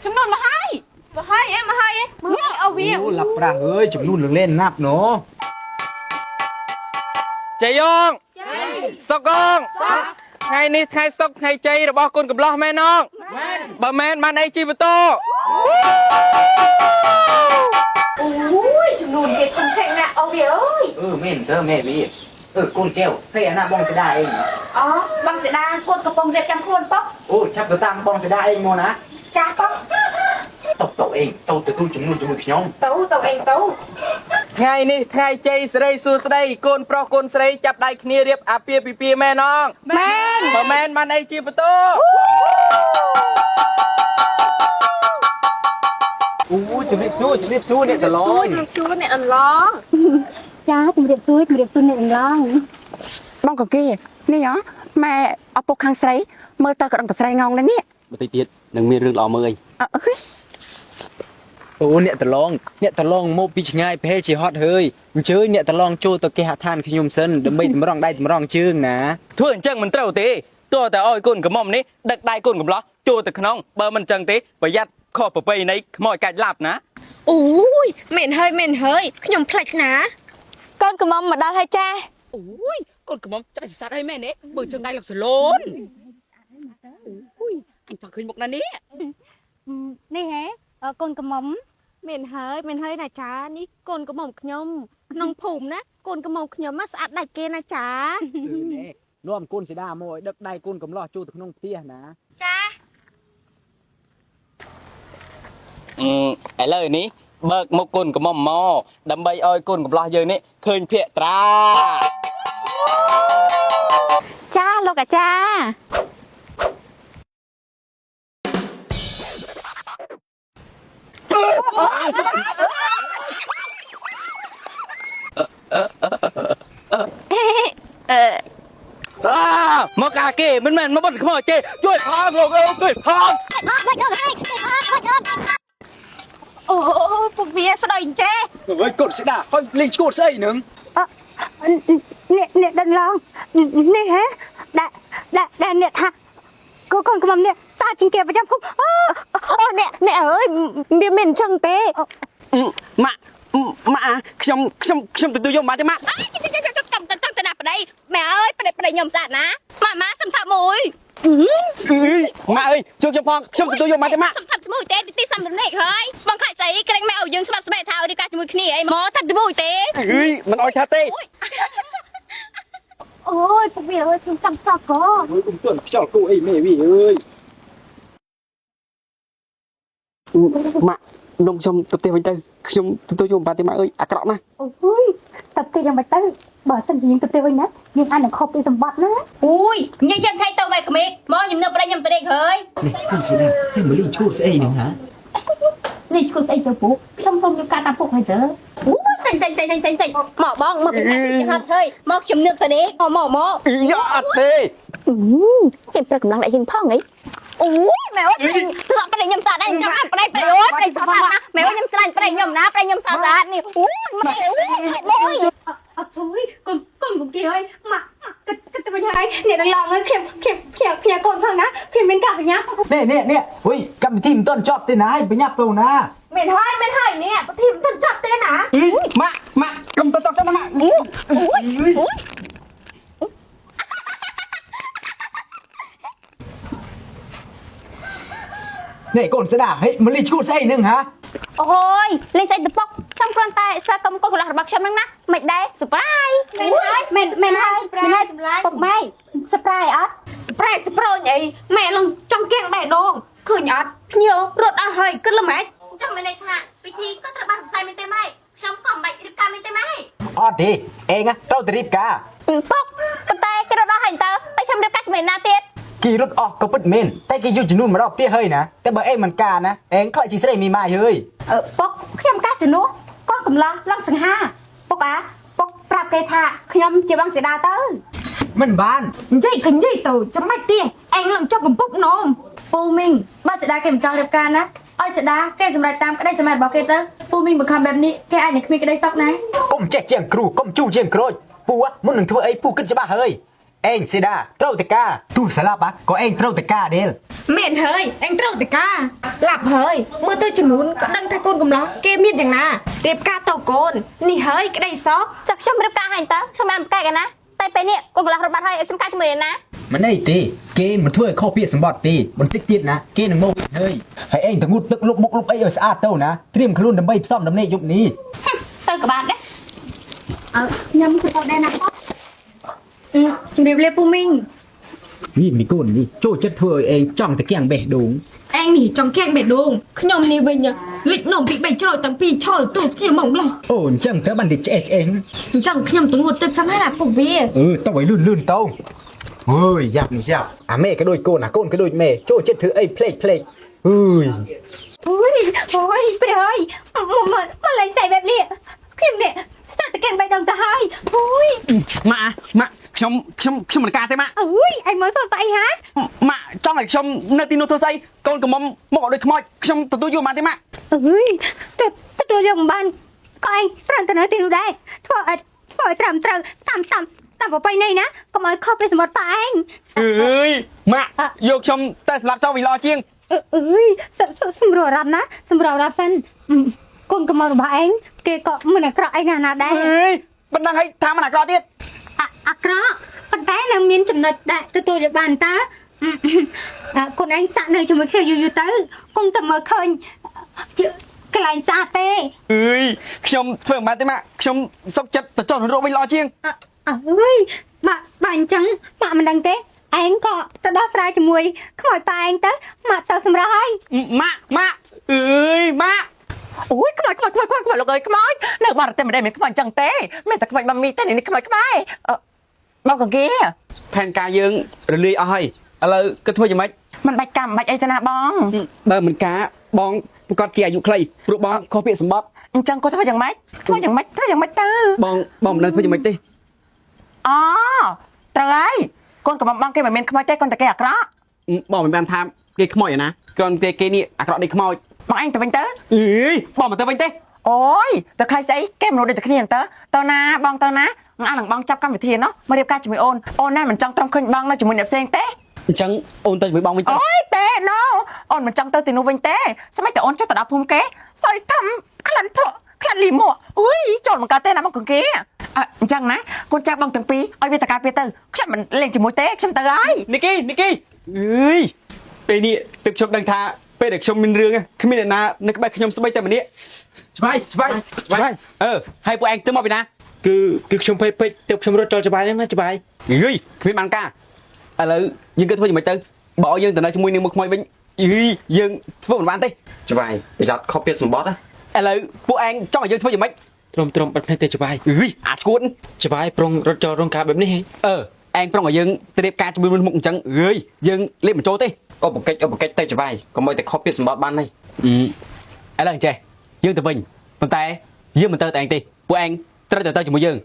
จำนวนมาให้เนี่ยเอาเวีย หลับปรางเอ้ยจุ่มนู่นเล่นนับเนาะ ใจยองสกองไงนี่ไงสกไงใจระบอกคนกับล้อแม่น้องบะแมนมันไอจีบโตโอ้ยจำนวนเก็บคนแข่งน่ะเอาเวียเอ้ยแม่เธอแม่พี่ก้นแก้วเฮ้ยอันน่ะบองจะได้เอง อ๋อบังเสดากดกระโปรงเรียบจำควรป๊อก โอ้ชับตัวตามบองจะได้เองโมนะ จ้าป๊อก ตกเองตกแต่ตู้จุ่มนู่นจุ่มพี่น้อง เต้าเองเต้า ไงนี่ไงใจสไลสู้สไลโกนโปรโกนสไลจับได้คณีเรียบอาเปียปีแม่น้องแม่บะแมนมันไอจีบโตจุ่มรีบสู้เนี่ยตลอด สู้เนี่ยอันร้อง จ้าจุ่มเรียบซูเนี่ยร้องบ้องกับกี้นี่เหรอแม่เอาปกคางใส่เมื่อตากระดองตะใส่งองแล้วเนี่ย มาตีเตียดนังมีเรื่องเอาเมย เฮ้ย เนี่ยตะลองโมปิชง่ายเพจชีฮอตเฮ้ยมันเจอเนี่ยตะลองโจตัวแกหาทานขยมเส้นเดี๋ยวไม่มาร้องได้มาร้องชื่งนะ ทั่วจังมันเต้าตีตัวแต่อ้อยก้นกับมอมนี้ดักได้ก้นกับล้อโจแต่ขนองเบอร์มันจังตีประหยัดข้อประไปในขโมยกายลับนะ โอ้ยเหม็นเฮ้ยขยมพลัดนะก้อนกระมอมมาได้ให้แจ้ โอ้ยกดกระหม่อมจะไปสัตว์ให้แม่เนี่ยเบิ่งจังได้หลักสโลนอุ้ยอันจะขึ้นบอกนั่นนี่ นี่แฮะกนกระหม่อม เหม็นเฮ้ยนะจ้านี่ก้นกระหม่อมขยมขนมผุ่มนะก้นกระหม่อมขยมมาสะอาดได้เกนะจ้า ร่วมก้นสีดาโมยดักได้ก้นกับล้อโจตัวน้องเตี้ยนะ จ้า ไอ้เลยนี้เบิกมกุลกับมอมมอดำใบอ้อยกุลกับลอยเยอะนี่เคยเพียตรา จ้าโลกะจ้ามากาเก้มันแม่นมาบนขโมยเจ้ช่วยพองลงเอ้ยพอง โอ้พวกเมียสะดอยเจ้ เฮ้ยกดสีดาเฮ้ยลิงกดใส่หนึ่ง เนี่ยดันร้องนี่แฮะได้เนี่ยท่ะก็กนกระหม่อมเนี่ยซาจริงเก็บประจำคุกโอ้เนี่ยเอ้ยเมียเหม็นจังเต้ มาខ្ញុំទៅយកមកទេម៉ាក់ ตั้งแต่ปะได้แม่เอ้ยปะได้ยอมสะนะมาสำทับมวย ម៉ាក់អើយជួយខ្ញុំផងខ្ញុំទៅយកមកទេម៉ាក់ สำทับมวยเต้ទីសំរនេះហើយបងខ្លាចស្អីក្រែងម៉ែឲ្យយើងស្បាត់ស្បែកថាឬកាជាមួយគ្នាអីមកថាមวยเต้ មិនអោយថាទេ โอ้ยพวกเมียเอ้ยจำซอกก็ เฮ้ยตุ้มเจ้ากูไอ้แม่วี่เอ้ย ម៉ាក់នំខ្ញុំទៅផ្ទះវិញទៅខ្ញុំទៅយកមកទេម៉ាក់អើយអាក្រក់ណាស់ โอ้ยตัดเตียงไปตั้งบ่สันยิงตัดเตียงไว้นะยิงอันหนึ่งครบเป็นสมบัตินะ อุ้ยยังยังไทยตัวไปขมิกมอยังเนื้อปลายังตัวเด็กเฮ้ย นี่ก้นสีดาให้มาลิงชูดใส่หนึ่งฮะ นี่คุณใส่เจอปุ๊บช่างตรงอยู่การตามพวกให้เจอ อู้จังหมอบ้องมือเป็นการที่ฮัทเฮ้ยมอยังเนื้อตัวเด็กหมอ យ៉ាអត់ទេ เห็นเปลือกกำลังไหลหินพ่องไงโอ้ยแม่ว่าสอบประเดี๋ยวยำสาดได้ยำประเดี๋ยวประโยชน์ไอ้สอบนะแม่ว่ายำสาดประเดี๋ยวยำนะประเดี๋ยวยำสาดนี่โอ้ยไม่โอ้ย โอ้ยก้นบุกเกยมาก็จะเป็นยังไงเนี่ยดังลองเลยเขียก้นพังนะเขียเป็นกาบอย่างเงี้ย เนี่ยเฮ้ยกำทีมต้นจอบตีนายไปยับตัวนะ ไม่ให้เนี่ยทีมต้นจับเต้นนะ ម៉ាក់កុំទៅតោះចាំម៉ាក់ เนี่ยก้นสีดาเฮ้ยมาลิงชูดใส่หนึ่งฮะ โอ้ยเล่นใส่ตะปอกจำกรอนตายสะกำก็กระบักช้ำนั่งนะไม่ได้สปรายไม่ให้ปกไม่สปรายอ่ะสปรายไอ้แม่ลงจำแกงแม่ดองคืนอ่ะเนียวรถอะไรก็ละแม่จำไม่ได้ค่ะพิธีก็ตระบัดใส่ไม่เต็มไม่ช้ำความใบริบกาไม่เต็มไม่ อ๋อดีเองอะเราจะรีบกา ปกกระต่ายกระโดดหันเตอไปช้ำริบกักเหม็นนาเตี้ย กี่รถออกก็ปิดเมนแต่กี่ยูจะนู่นมารอบเตี้ยเฮ้ยนะแต่เบอร์เองมันกานะเองเขาจีเสมีมาเฮ้ย ปกเข้มกาจะนู้ก้อนกำลังลังสังหาปกปราบเกธาขยำเจียบังเสดาเตอ มันบ้าน ใจขยี้ตู่จะไม่เตี้ยเองลังจบกับปุ๊กนมปูมิงบ้านเสดาเก็บจองเรียบการนะอ้อยเสดาแกสมัยตามก็ได้สมัยบอกเกเตอร์ปูมิงบุคคลแบบนี้แกอันนี้มีก็ได้ซักนะ ก้มแจกเจียงครูก้มจู้เจียงโครยปูวะมึงหนึ่งทั่วไอ้ปูขึ้นจะบ้าเฮ้ย anh sẽ đa trâu tê ca tu sẽ lạp á có anh trâu tê ca đê Mẹn hơi, anh trâu tịch ca Lạp hơi, mưa tư chuẩn muốn có đăng thay côn cùng nó Kê miên chẳng nà Điệp ca tàu côn Nì hơi, cái đây xóp ចាក់ខ្ញុំរៀបការឲ្យតើខ្ញុំបានកែកណាតែពេលនេះកូនកន្លះរត់បាត់ហើយឲ្យខ្ញុំកាច់ជាមួយណា มันไอ้ตีเกมมันถ้วยข้อเปียสมบัติตีมันติ๊กติดนะเกมหนึ่งโมวิเฮ้ยให้เองทั้งงุดตึกลุกมุกลุกไอ้สะอาดเต้านะเตรียมคลุ่นดำใบซ่อมดำเนยยุคนี้ ទៅក្បាលដែរ Nhâmคือtàu đen nè Chúng điệp lê phu minh นี่มีก้นนี่โจ้จะถ้วยเองจ้องตะเกียงเบะดุง Anh nỉ trong khen bể đồn Nhâm nì về nhờ Lịch nồng bị bạch trôi tăng pi cho tụt chia mỏng lên โอ้จังเธอบันดิเจ๊เอง Chẳng nhâm tôi ngộtตึกsáng hay là phục vi ต้องไว้ลื่นเต้าเฮ้ยยับนี่ยับแม่ก็โดยโกนโกนก็โดยแม่โจ้จะถือไอ้เพลกเฮ้ย Ôi Bệ ơi Mà lấy giày bẹp nè Khiêm nè Sao tao kèm bài đồng ta hai Ôi ម៉ាក់ខ្ញុំមិនការទេម៉ាក់ Ôi anh mới thôi vậy hả ម៉ាក់ចង់ឲ្យខ្ញុំនៅទីនោះធ្វើស្អីកូនកំមុំមកឲ្យដូចខ្មោចខ្ញុំទទួលយកមកទេម៉ាក់ Ôi Tôi dùng bàn Có anh Trầm tao nói tiền đây Thôi trầm Tầm vào bay này ná Có mới khó bị một bà anh អើយម៉ាក់យកខ្ញុំតែសម្រាប់ចោលវិញល្អជាង Ôi Xâm rùa rạp ná Xâm rùa rạp sân Con cầm mơ bà anh Kê có mưa này krọ anh nào អ đây ើយមិនដឹងឲ្យថាមិនអាក្រក់ទៀត krọ Còn cái nào miên chùm nịch đại tôi được bàn ta Con anh sẵn nơi cho mới kêu dù tới Con tầm mơ khơi Chứ Cái lành xa tê អើយខ្ញុំធ្វើមិនបានទេម៉ាក់ខ្ញុំសុកចិត្តទៅចោលរកវិញល្អជាង Ôi Bà anh chẳng Bà mình đăng tế Anh có Tao đó ra cho mùi Không hỏi bà anh tới Mà tao xâm ra hay ម៉ាក់អើយម៉ាក់ អូយខ្មោចលោកអើយខ្មោចនៅបាត់តែមិនដែលមានខ្មោចចឹងទេមានតែខ្មោចបាមីតែនេះខ្មោចខ្មែរមកកងគេ ផែនការយើងរលាយអស់ហើយឥឡូវគិតធ្វើយ៉ាងម៉េច មិនបាច់កម្មមិនបាច់អីទេណាបង បើមិនការបងប្រកាសជាអាយុខ្លីព្រោះបងខុសពាក្យសម្បត្តិ អញ្ចឹងគាត់ធ្វើយ៉ាងម៉េចទៅ បងមិនដឹងធ្វើយ៉ាងម៉េចទេ អូត្រូវហើយកូនកំបងគេមិនមានខ្មោចទេកូនតែគេអាក្រក់ បងមិនបានថាគេខ្មោចឯណាគ្រាន់តែគេនេះអាក្រក់ដូចខ្មោច បងឯងទៅវិញទៅ អើយបងមិនទៅវិញទេ អូយទៅខ្លាចស្អីគេមនុស្សដូចតែគ្នាទៅណាបងទៅណាអានឹងបងចាប់កម្មវិធីណោះមករៀបការជាមួយអូនណាមិនចង់ត្រង់ឃើញបងនៅជាមួយអ្នកផ្សេងទេ អញ្ចឹងអូនទៅជាមួយបងវិញទៅ អូយទេណូអូនមិនចង់ទៅទីនោះវិញទេស្មិនតែអូនចុះទៅដល់ភូមិគេសយធំខ្លាន់ភក់ខ្លាន់លីមួអូយចូលមកកើតទេណាមកកងគេអញ្ចឹងណាកូនចាប់បងទាំងពីរឲ្យវាតការពារទៅខ្ញុំមិនលេងជាមួយទេខ្ញុំទៅហើយ នីគីអើយពេលនេះទឹកខ្ញុំដឹងថាពេលដែលខ្ញុំមានរឿងគ្មានអ្នកណានៅក្បែរខ្ញុំស្បីតែម្នាក់ច្បាយហើយពួកឯងទៅមកពីណាគឺខ្ញុំពេកទឹកខ្ញុំរត់ចូលច្បាយហ្នឹងណាច្បាយអើយគ្មានបានការឥឡូវយើងគិតធ្វើយ៉ាងម៉េចទៅបើឲ្យយើងទៅនៅជាមួយនឹងមុខខ្មោចវិញយើងធ្វើមិនបានទេច្បាយប្រយ័ត្នខុសពាក្យសម្បត្តិឥឡូវពួកឯងចង់ឲ្យយើងធ្វើយ៉ាងម៉េចទ្រមបាត់ភ្នែកទេច្បាយអាឈួតច្បាយប្រុងរត់ចូលរោងការបែបនេះឯងប្រុងឲ្យយើងទៅរៀបការជាមួយមុខអញ្ចឹងយើងលេបមិនចូលទេឧបកិច្ចទៅច្បាយកុំឲ្យតែខុសពាក្យសម្បត្តិបានហើយឥឡូវចេះយើងទៅវិញប៉ុន្តែយើងមិនទៅតែឯងទេពួកឯងត្រូវទៅជាមួយយើង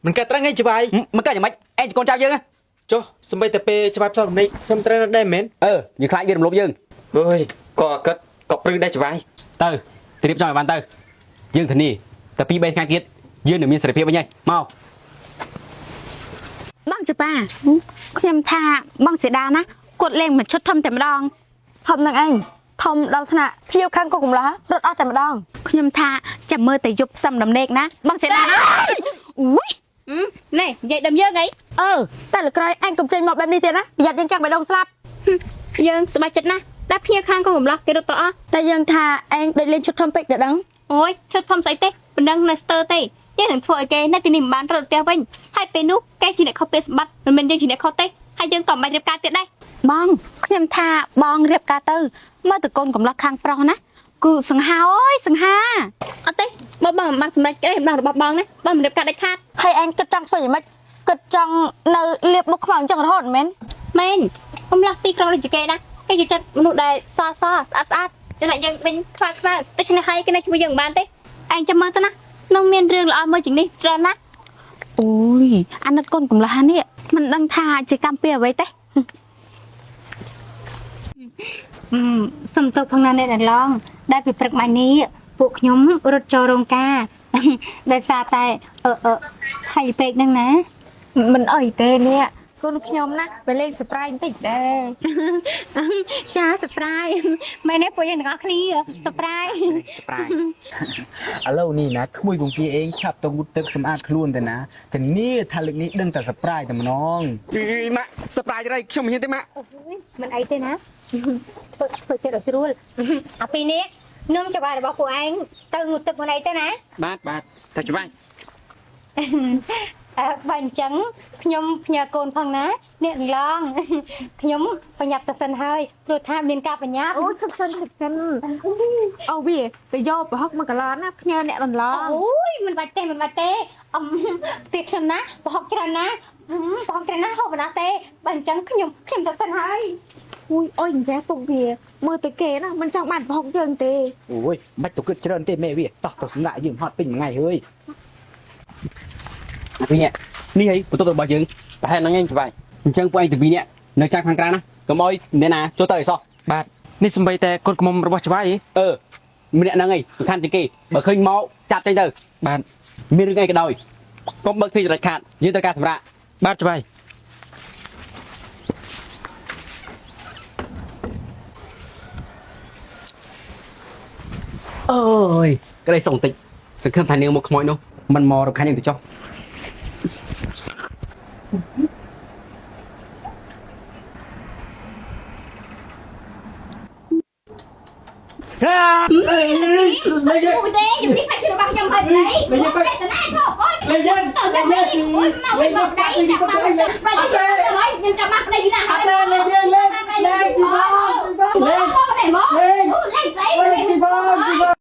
មិនកាត់ត្រឹងឯងច្បាយមិនកាត់យ៉ាងម៉េចឯងជាកូនចៅយើងចុះសម្បីតែពេលច្បាយផ្សោតរំលេចខ្ញុំត្រូវដែរមែនយើងខ្លាចវារំលោភយើងក៏គិតក៏ព្រឹងដែរច្បាយទៅរៀបចំឲ្យបានទៅយើងធានាតែ2 3ថ្ងៃទៀតយើងនឹងមានសេរីភាពវិញហើយមក បងចប៉ាខ្ញុំថាបងសេដាណាគាត់លេងមួយឈុតធំតែម្ដងធំនឹងឯងធំដល់ថ្នាក់ភៀវខាងកុកកំឡោះរត់អស់តែម្ដងខ្ញុំថាចាំមើលតែយប់ផ្សំដំណេកណាបងសេដាអូយនេះនិយាយដើមយើងអីតែលក្រោយអញកុំចេញមកបែបនេះទៀតណាប្រយ័ត្នយើងចាំបេះដូងស្លាប់យើងស្បែកចិត្តណាស់តែភៀវខាងកុកកំឡោះគេរត់ទៅអស់តែយើងថាឯងដូចលេងឈុតធំពេកទៅដឹងអូយឈុតធំស្អីទេមិនដឹងនៅស្ទើទេយើងនឹងធ្វើឲ្យគេនៅទីនេះមិនបានរត់ទៅផ្ទះវិញហើយពេលនោះគេជាអ្នកខុសពេលសម្បត្តិមិនមែនយើងជាអ្នកខុសទេហើយយើងក៏មិនរៀបការទៀតដែរបងខ្ញុំថាបងរៀបការទៅមើលតកូនកំឡោះខាងប្រុសណាគឺសង្ហាអើយសង្ហាអត់ទេបើបងមិនបានសម្រេចក្តីរបស់បងណាបងមិនរៀបការដាច់ខាតហើយអញគិតចង់ធ្វើយ៉ាងម៉េចគិតចង់នៅលៀបមុខខ្មៅអញ្ចឹងរហូតមែនកំឡោះទីក្រុងដូចជាគេណាគេយកចិត្តមនុស្សដែលសស្អាតចំណែកយើងវិញខ្វៅដូច្នេះហើយគេនៅជាមួយយើងមិនបានទេឯងចាំមើលទៅណានឹងមានរឿងល្អមួយជាងនេះច្រើនណាស់អូយអាណិតកូនកំឡោះនេះមិនដឹងថាជាកម្មពីអ្វីទេសំទោសផងណាស់អ្នកឡងដែលពីព្រឹកម៉ានេះពួកខ្ញុំរត់ចូលរោងការដោយសារតែហើយពេកហ្នឹងណាមិនអីទេនេះ កូនខ្ញុំណាไปលេង surprise បន្តិចដែរ ចា surprise មែនទេពួកយើងទាំងអស់គ្នា surprise surprise ឥឡូវនេះណាក្មួយពងពីអេងឆាប់ទៅងូតទឹកសម្អាតខ្លួនទៅណាតែនេះថាលើកនេះដឹងតែ surprise តែម្ដង អីម៉ាក់ surprise រៃខ្ញុំមិនហ៊ានទេម៉ាក់ មិនអីទេណាធ្វើចិត្តឲ្យស្រួលអាពីនេះនំច្បាស់របស់ពួកឯងទៅងូតទឹកមកអីទៅណា បាទតែច្បាស់ បើអញ្ចឹងខ្ញុំផ្ញើកូនផងណាអ្នកឡងខ្ញុំប្រញាប់ទៅសិនហើយព្រោះថាមានការប្រញាប់អូឈប់សិន អូវាទៅយកប្រហុកមកកន្លងណាផ្ញើអ្នករំលង អូយមិនបាច់ទេទីខ្ញុំណាប្រហុកច្រើនណាប្រហុកច្រើនណាហូបមិនអត់ទេបើអញ្ចឹងខ្ញុំទៅសិនហើយ អូយអុយអញ្ចេះពុកវាមើលទៅគេណាមិនចង់បានប្រហុកយើងទេ អូយបាច់ទៅគិតច្រើនទេមេវាតោះទៅសម្រាប់យើងហត់ពេញមួយថ្ងៃហើយ ពីនេះនេះហីបន្ទប់របស់យើងប្រហែលហ្នឹងឯងច្បាស់អញ្ចឹងពួកឯងទៅពីនេះនៅចាំខាងក្រៅណាកុំអោយអ្នកណាចូលទៅអីសោះ បាទនេះសំបីតែកូនក្មុំរបស់ច្បាស់អី ម្នាក់ហ្នឹងឯងសំខាន់ជាងគេបើឃើញមកចាប់ចេញទៅ បាទ មានរឿងអីក៏ដោយកុំបើកទ្វារចរិតខាតយើងត្រូវការសម្រាប់ បាទច្បាស់ អើយក្តីសុំបន្តិចសង្ឃឹមថានាងមកខ្មោចនោះมันមករកខាញ់យើងទៅចុះ លេយើងមកទេខ្ញុំនេះខាច់ជិះរបស់ខ្ញុំហើយនេះលេយើងទៅណាផងអូយលេយើងទៅណាអូយមកដៃដាក់មកទៅហើយខ្ញុំចាំមកប្តីណាហើយ